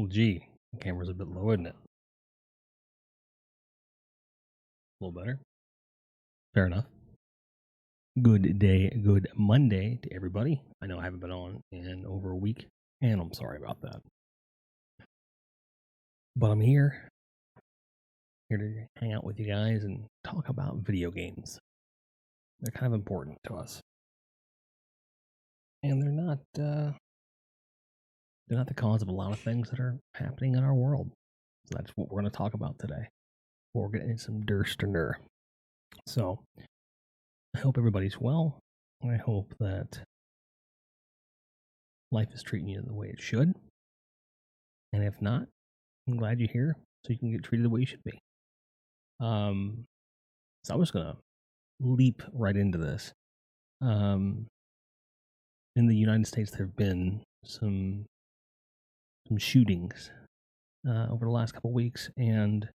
Well, gee, the camera's a bit low, isn't it? A little better. Fair enough. Good day, good Monday to everybody. I know I haven't been on in over a week, and I'm sorry about that. But I'm here to hang out with you guys and talk about video games. They're kind of important to us, and they're not the cause of a lot of things that are happening in our world. So that's what we're going to talk about today. We're getting into some Durster. So I hope everybody's well. I hope that life is treating you the way it should. And if not, I'm glad you're here so you can get treated the way you should be. So I'm just going to leap right into this. In the United States, there have been some shootings over the last couple of weeks, and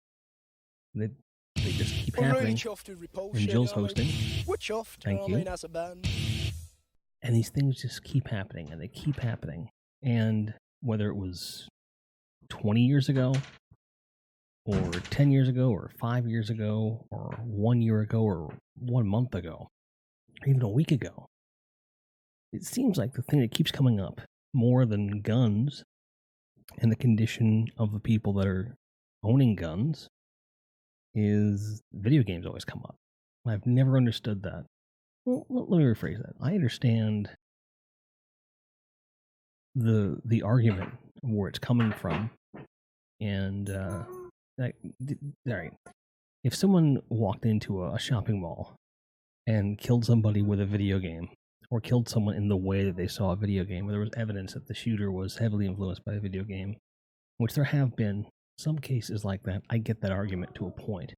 they just keep happening. And Jill's hosting. We're chuffed. Thank you. As a band. And these things just keep happening, and they keep happening. And whether it was 20 years ago, or 10 years ago, or 5 years ago, or 1 year ago, or 1 month ago, or even a week ago, it seems like the thing that keeps coming up more than guns and the condition of the people that are owning guns is video games always come up. I've never understood that. Well, let me rephrase that. I understand the argument where it's coming from, and all right, if someone walked into a shopping mall and killed somebody with a video game, or killed someone in the way that they saw a video game, where there was evidence that the shooter was heavily influenced by a video game, which there have been some cases like that, I get that argument to a point.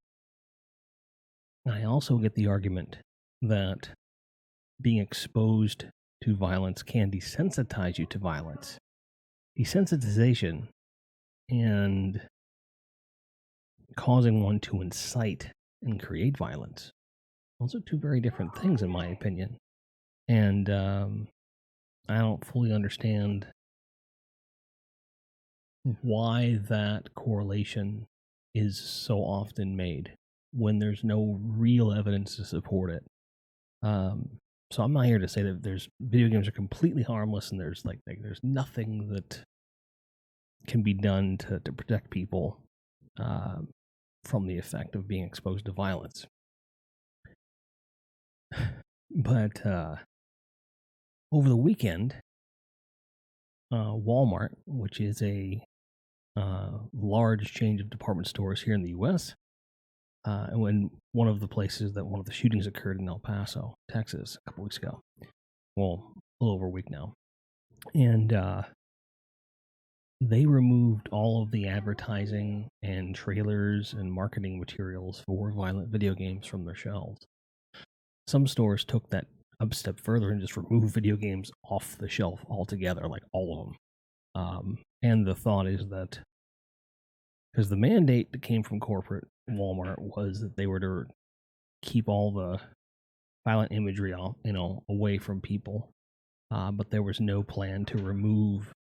And I also get the argument that being exposed to violence can desensitize you to violence. Desensitization and causing one to incite and create violence. Those are two very different things, in my opinion. And I don't fully understand why that correlation is so often made when there's no real evidence to support it. So I'm not here to say that there's video games are completely harmless and there's there's nothing that can be done to protect people from the effect of being exposed to violence. But over the weekend, Walmart, which is a large chain of department stores here in the U.S., and when one of the shootings occurred in El Paso, Texas, a couple weeks ago. Well, a little over a week now. And they removed all of the advertising and trailers and marketing materials for violent video games from their shelves. Some stores took that a step further and just removed video games off the shelf altogether, like all of them. And the thought is that because the mandate that came from corporate Walmart was that they were to keep all the violent imagery away from people, but there was no plan to remove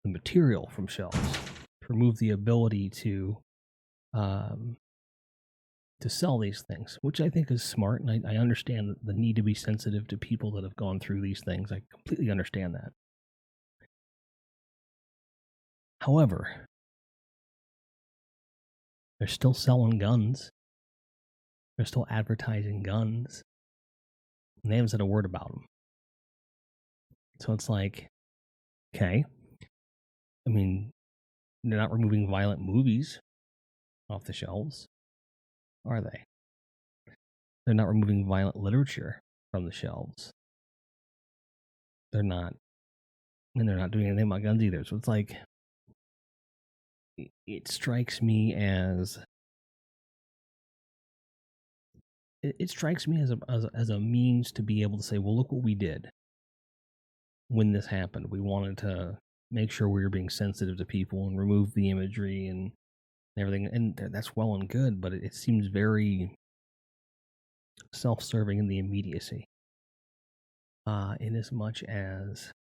the material from shelves, to remove the ability to sell these things, which I think is smart, and I understand the need to be sensitive to people that have gone through these things. I completely understand that. However, they're still selling guns. They're still advertising guns. And they haven't said a word about them. So it's like, okay. I mean, they're not removing violent movies off the shelves, are they? They're not removing violent literature from the shelves. They're not. And they're not doing anything about guns either. So it's like, it strikes me as a means to be able to say, well, look what we did when this happened. We wanted to make sure we were being sensitive to people and remove the imagery and everything, and that's well and good, but it seems very self-serving in the immediacy, in as much as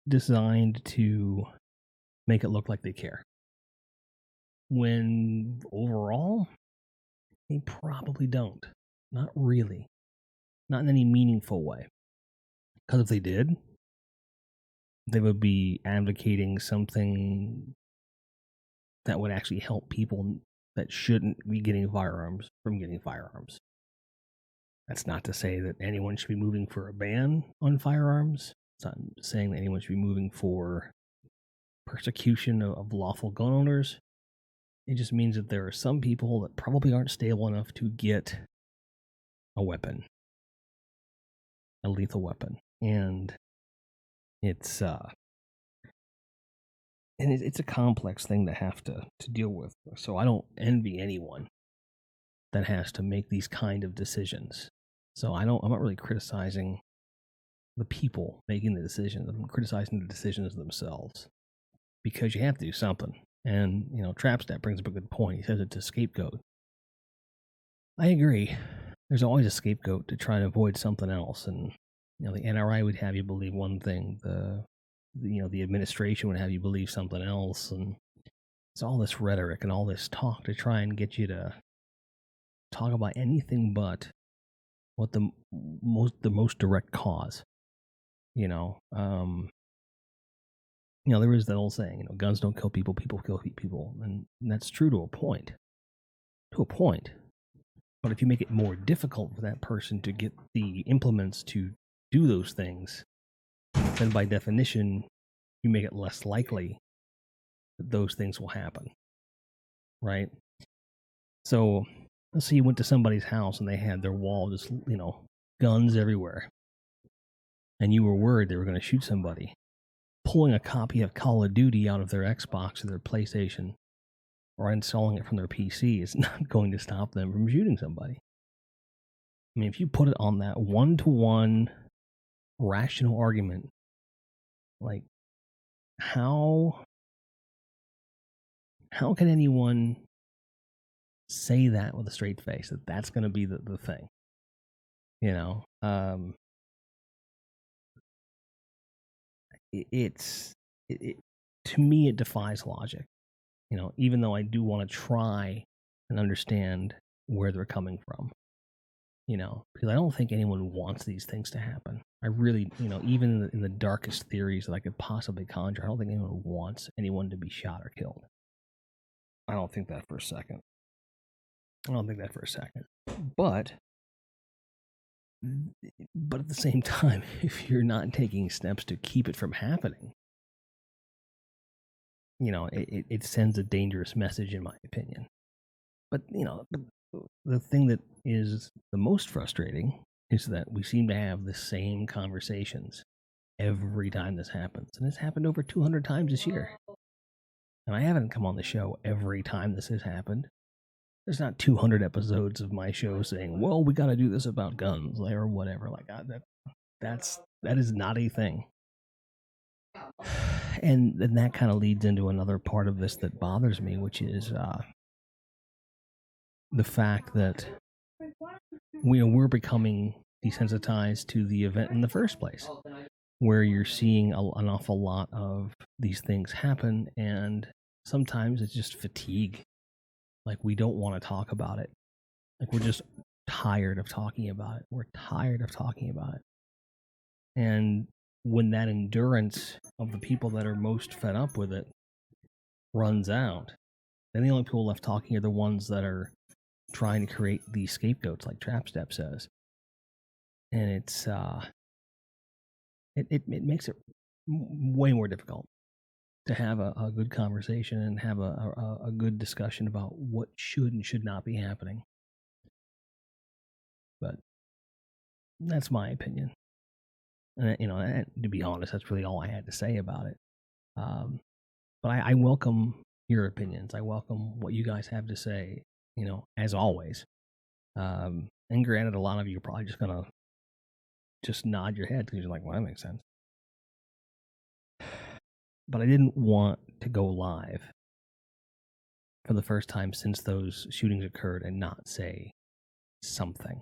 designed to make it look like they care. When overall, they probably don't. Not really. Not in any meaningful way. Because if they did, they would be advocating something that would actually help people that shouldn't be getting firearms from getting firearms. That's not to say that anyone should be moving for a ban on firearms. It's not saying that anyone should be moving for persecution of lawful gun owners. It just means that there are some people that probably aren't stable enough to get a weapon, a lethal weapon. And it's it's a complex thing to have to deal with. So I don't envy anyone that has to make these kind of decisions. So I'm not really criticizing the people making the decisions. I'm criticizing the decisions themselves, because you have to do something. And, Trapstep brings up a good point. He says it's a scapegoat. I agree. There's always a scapegoat to try to avoid something else. And, the NRA would have you believe one thing. The administration would have you believe something else. And it's all this rhetoric and all this talk to try and get you to talk about anything but what the most direct cause. There is that old saying, guns don't kill people, people kill people. And that's true to a point. To a point. But if you make it more difficult for that person to get the implements to do those things, then by definition, you make it less likely that those things will happen. Right? So, let's say you went to somebody's house and they had their wall just, guns everywhere. And you were worried they were going to shoot somebody. Pulling a copy of Call of Duty out of their Xbox or their PlayStation or installing it from their PC is not going to stop them from shooting somebody. I mean, if you put it on that one-to-one rational argument, like how can anyone say that with a straight face, that that's going to be the thing? To me, it defies logic. Even though I do want to try and understand where they're coming from. Because I don't think anyone wants these things to happen. I really, even in the darkest theories that I could possibly conjure, I don't think anyone wants anyone to be shot or killed. I don't think that for a second. But at the same time, if you're not taking steps to keep it from happening, it sends a dangerous message, in my opinion. But, the thing that is the most frustrating is that we seem to have the same conversations every time this happens. And it's happened over 200 times this year. And I haven't come on the show every time this has happened. There's not 200 episodes of my show saying, well, we got to do this about guns or whatever. Like, that is not a thing. And then that kind of leads into another part of this that bothers me, which is the fact that we're becoming desensitized to the event in the first place, where you're seeing an awful lot of these things happen, and sometimes it's just fatigue. Like, we don't want to talk about it. Like, we're just tired of talking about it. We're tired of talking about it. And when that endurance of the people that are most fed up with it runs out, then the only people left talking are the ones that are trying to create these scapegoats, like Trapstep says. And it's it makes it way more difficult to have a good conversation and have a good discussion about what should and should not be happening. But that's my opinion. And, and to be honest, that's really all I had to say about it. But I welcome your opinions. I welcome what you guys have to say, as always. And granted, a lot of you are probably just going to just nod your head because you're like, well, that makes sense. But I didn't want to go live for the first time since those shootings occurred and not say something.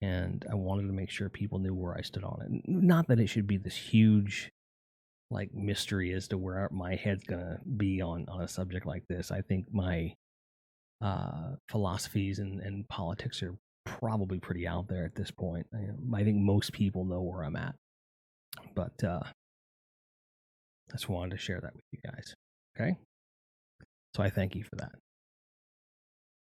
and I wanted to make sure people knew where I stood on it. Not that it should be this huge like mystery as to where my head's gonna be on a subject like this. I think my philosophies and politics are probably pretty out there at this point. I think most people know where I'm at, but I just wanted to share that with you guys. Okay, so I thank you for that.